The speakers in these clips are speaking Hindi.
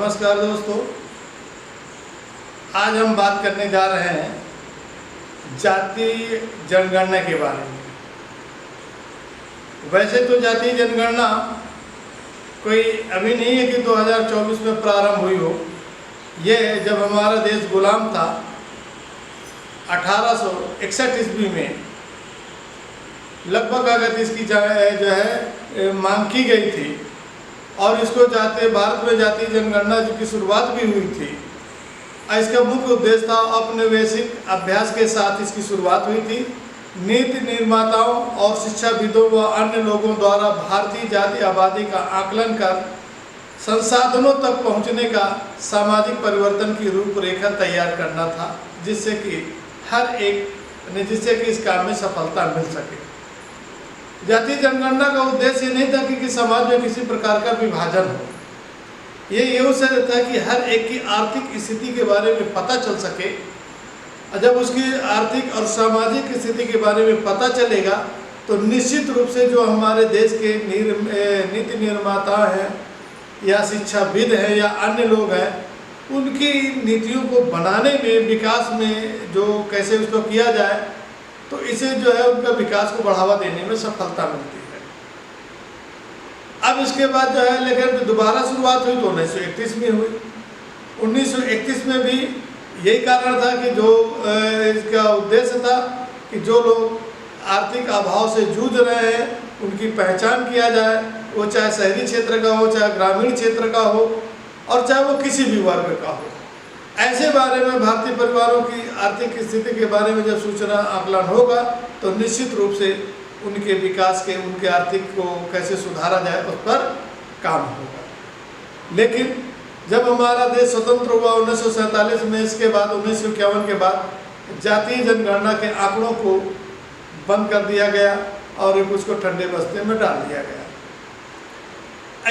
नमस्कार दोस्तों, आज हम बात करने जा रहे हैं जातीय जनगणना के बारे में। वैसे तो जातीय जनगणना कोई अभी नहीं है कि 2024 में प्रारंभ हुई हो। यह जब हमारा देश गुलाम था 1861 ईस्वी में लगभग अगर इसकी जो है मांग की गई थी और इसको भारत में जातीय जनगणना की शुरुआत भी हुई थी। इसका मुख्य उद्देश्य था औपनिवेशिक अभ्यास के साथ इसकी शुरुआत हुई थी। नीति निर्माताओं और शिक्षाविदों व अन्य लोगों द्वारा भारतीय जातीय आबादी का आकलन कर संसाधनों तक पहुंचने का सामाजिक परिवर्तन की रूपरेखा तैयार करना था, जिससे कि इस काम में सफलता मिल सके। जातीय जनगणना का उद्देश्य नहीं था कि समाज में किसी प्रकार का विभाजन हो। ये उद्देश्य था कि हर एक की आर्थिक स्थिति के बारे में पता चल सके। जब उसकी आर्थिक और सामाजिक स्थिति के बारे में पता चलेगा तो निश्चित रूप से जो हमारे देश के नीति निर्माता हैं या शिक्षाविद हैं या अन्य लोग हैं, उनकी नीतियों को बनाने में, विकास में जो कैसे उसको किया जाए, तो इसे जो है उनका विकास को बढ़ावा देने में सफलता मिलती है। अब इसके बाद जो है लेकिन दोबारा शुरुआत हुई तो 1931 में हुई। 1931 में भी यही कारण था कि जो इसका उद्देश्य था कि जो लोग आर्थिक अभाव से जूझ रहे हैं उनकी पहचान किया जाए, वो चाहे शहरी क्षेत्र का हो, चाहे ग्रामीण क्षेत्र का हो, और चाहे वो किसी भी वर्ग का हो। ऐसे बारे में भारतीय परिवारों की आर्थिक स्थिति के बारे में जब सूचना आकलन होगा तो निश्चित रूप से उनके विकास के, उनके आर्थिक को कैसे सुधारा जाए उस पर काम होगा। लेकिन जब हमारा देश स्वतंत्र हुआ 1947 में, इसके बाद 1951 के बाद जातीय जनगणना के आंकड़ों को बंद कर दिया गया और उसको ठंडे बस्ते में डाल दिया गया।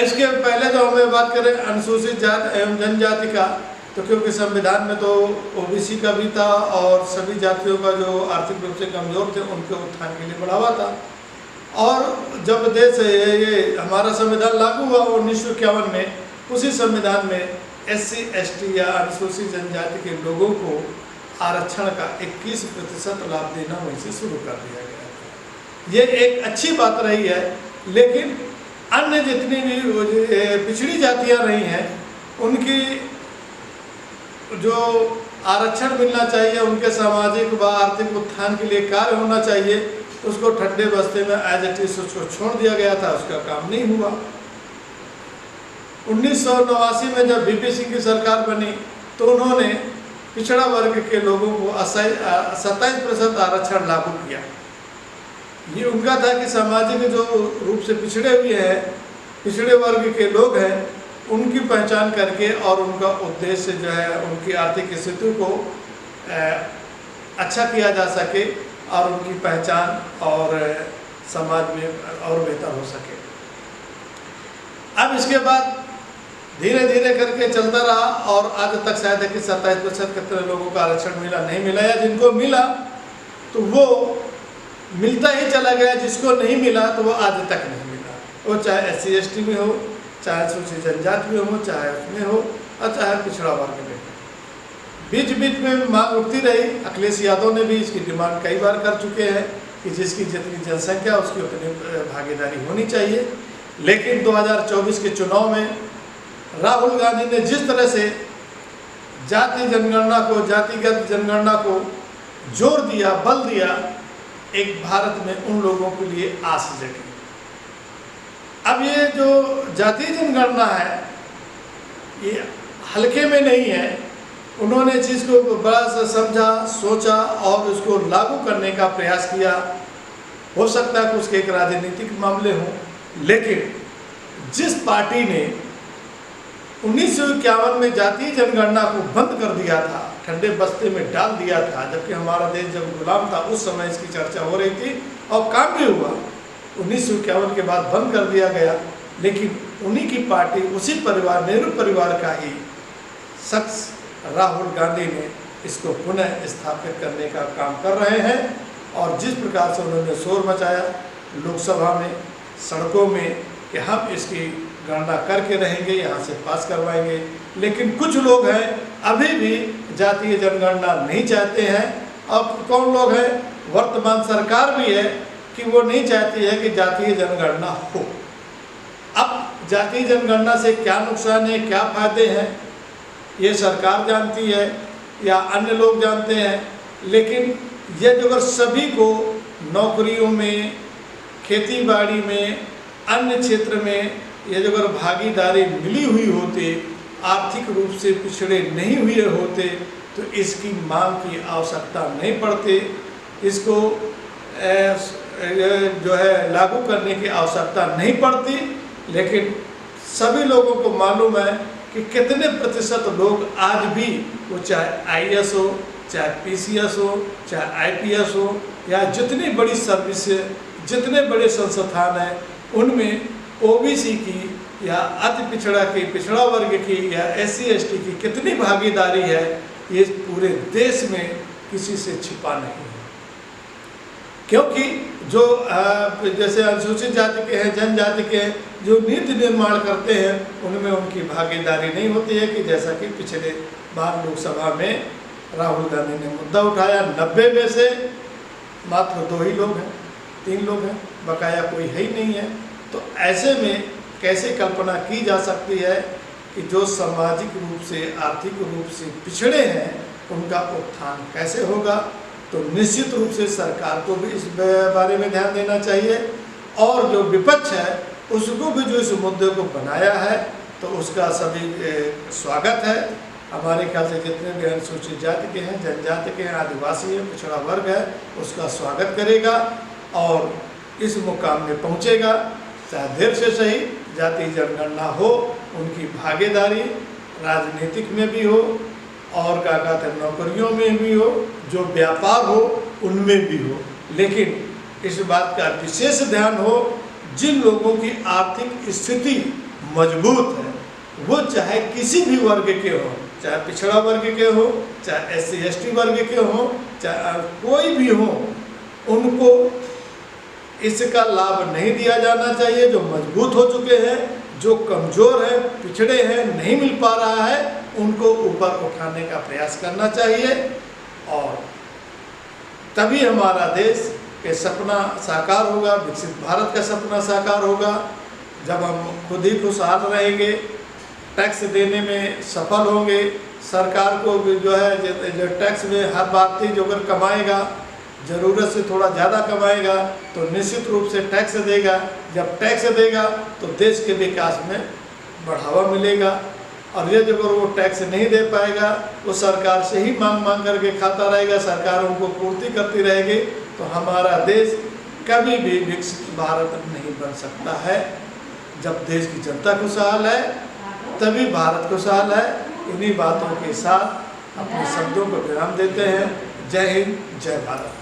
इसके पहले जो हमें बात करें अनुसूचित जाति एवं जनजाति का, तो क्योंकि संविधान में तो ओबीसी का भी था और सभी जातियों का जो आर्थिक रूप से कमज़ोर थे उनके उत्थान के लिए बढ़ावा था। और जब देश ये हमारा संविधान लागू हुआ 1951 में, उसी संविधान में SC/ST या अनुसूचित जनजाति के लोगों को आरक्षण का 21% लाभ देना वहीं से शुरू कर दिया गया। ये एक अच्छी बात रही है, लेकिन अन्य जितनी भी पिछड़ी जातियाँ रही हैं उनकी जो आरक्षण मिलना चाहिए, उनके सामाजिक व आर्थिक उत्थान के लिए कार्य होना चाहिए, उसको ठंडे बस्ते में एज इट इज उसको छोड़ दिया गया था, उसका काम नहीं हुआ। 1989 में जब VP सिंह की सरकार बनी तो उन्होंने पिछड़ा वर्ग के लोगों को 27% आरक्षण लागू किया। ये उनका था कि सामाजिक जो रूप से पिछड़े हुए हैं, पिछड़े वर्ग के लोग हैं, उनकी पहचान करके और उनका उद्देश्य जो है उनकी आर्थिक स्थिति को अच्छा किया जा सके और उनकी पहचान और समाज में और बेहतर हो सके। अब इसके बाद धीरे धीरे करके चलता रहा और आज तक शायद है कि 27% कितने लोगों का आरक्षण मिला, नहीं मिला, या जिनको मिला तो वो मिलता ही चला गया, जिसको नहीं मिला तो वो आज तक नहीं मिला। वो चाहे SC/ST में हो, चाहे अनुसूचित जनजाति में हो, चाहे उसमें हो, और चाहे पिछड़ा वर्ग में हो। बीच बीच में मांग उठती रही। अखिलेश यादव ने भी इसकी डिमांड कई बार कर चुके हैं कि जिसकी जितनी जनसंख्या उसकी उतनी भागीदारी होनी चाहिए। लेकिन 2024 के चुनाव में राहुल गांधी ने जिस तरह से जातीय जनगणना को, जातिगत जनगणना को जोर दिया, बल दिया, एक भारत में उन लोगों के लिए आस जगी। अब ये जो जातीय जनगणना है ये हल्के में नहीं है। उन्होंने इस चीज़ को बड़ा सा समझा, सोचा और उसको लागू करने का प्रयास किया। हो सकता है कि उसके एक राजनीतिक मामले हों, लेकिन जिस पार्टी ने 1951 में जातीय जनगणना को बंद कर दिया था, ठंडे बस्ते में डाल दिया था, जबकि हमारा देश जब गुलाम था उस समय इसकी चर्चा हो रही थी और काम भी हुआ। 1951 के बाद बंद कर दिया गया, लेकिन उन्हीं की पार्टी, उसी परिवार, नेहरू परिवार का ही शख्स राहुल गांधी ने इसको पुनः स्थापित करने का काम कर रहे हैं। और जिस प्रकार से उन्होंने शोर मचाया लोकसभा में, सड़कों में, कि हम इसकी गणना करके रहेंगे, यहाँ से पास करवाएंगे। लेकिन कुछ लोग हैं अभी भी जातीय जनगणना नहीं चाहते हैं। अब कौन लोग हैं? वर्तमान सरकार भी है कि वो नहीं चाहती है कि जातीय जनगणना हो। अब जातीय जनगणना से क्या नुकसान है, क्या फायदे हैं, ये सरकार जानती है या अन्य लोग जानते हैं। लेकिन ये जो अगर सभी को नौकरियों में, खेती बाड़ी में, अन्य क्षेत्र में ये जो अगर भागीदारी मिली हुई होती, आर्थिक रूप से पिछड़े नहीं हुए होते, तो इसकी मांग की आवश्यकता नहीं पड़ती, इसको जो है लागू करने की आवश्यकता नहीं पड़ती। लेकिन सभी लोगों को मालूम है कि कितने प्रतिशत लोग आज भी, वो चाहे आईएएस हो, चाहे पीसीएस हो, चाहे आईपीएस हो, या जितनी बड़ी सर्विस, जितने बड़े संस्थान हैं, उनमें ओबीसी की या अति पिछड़ा की, पिछड़ा वर्ग की या एससी एसटी की कितनी भागीदारी है, ये पूरे देश में किसी से छिपा नहीं है। क्योंकि जो जैसे अनुसूचित जाति के हैं, जनजाति के हैं, जो नीति निर्माण करते हैं, उनमें उनकी भागीदारी नहीं होती है कि जैसा कि पिछले बार लोकसभा में राहुल गांधी ने मुद्दा उठाया, 90 में से मात्र 2 ही लोग हैं, 3 लोग हैं, बकाया कोई है ही नहीं है। तो ऐसे में कैसे कल्पना की जा सकती है कि जो सामाजिक रूप से, आर्थिक रूप से पिछड़े हैं, उनका उत्थान कैसे होगा? तो निश्चित रूप से सरकार को भी इस बारे में ध्यान देना चाहिए, और जो विपक्ष है उसको भी जो इस मुद्दे को बनाया है, तो उसका सभी स्वागत है। हमारे ख्याल से जितने भी अनुसूचित जाति के हैं, जनजाति के हैं, आदिवासी हैं, पिछड़ा वर्ग है, उसका स्वागत करेगा और इस मुकाम में पहुंचेगा। चाहे देर से सही जातीय जनगणना हो, उनकी भागीदारी राजनीतिक में भी हो, और क्या कहते हैं, नौकरियों में भी हो, जो व्यापार हो उनमें भी हो। लेकिन इस बात का विशेष ध्यान हो, जिन लोगों की आर्थिक स्थिति मजबूत है, वो चाहे किसी भी वर्ग के हो, चाहे पिछड़ा वर्ग के हो, चाहे एससी एसटी वर्ग के हो, चाहे कोई भी हो, उनको इसका लाभ नहीं दिया जाना चाहिए। जो मजबूत हो चुके हैं, जो कमज़ोर हैं, पिछड़े हैं, नहीं मिल पा रहा है, उनको ऊपर उठाने का प्रयास करना चाहिए, और तभी हमारा देश के सपना साकार होगा, विकसित भारत का सपना साकार होगा। जब हम खुद ही खुशहाल रहेंगे, टैक्स देने में सफल होंगे, सरकार को भी जो है जो टैक्स में हर भारतीय जो अगर कमाएगा, ज़रूरत से थोड़ा ज़्यादा कमाएगा, तो निश्चित रूप से टैक्स देगा। जब टैक्स देगा तो देश के विकास में बढ़ावा मिलेगा, और ये जब वो टैक्स नहीं दे पाएगा, वो सरकार से ही मांग करके खाता रहेगा, सरकार उनको पूर्ति करती रहेगी, तो हमारा देश कभी भी विकसित भारत नहीं बन सकता है। जब देश की जनता खुशहाल है, तभी भारत खुशहाल है। इन्हीं बातों के साथ अपने शब्दों को विराम देते हैं। जय हिंद, जय भारत।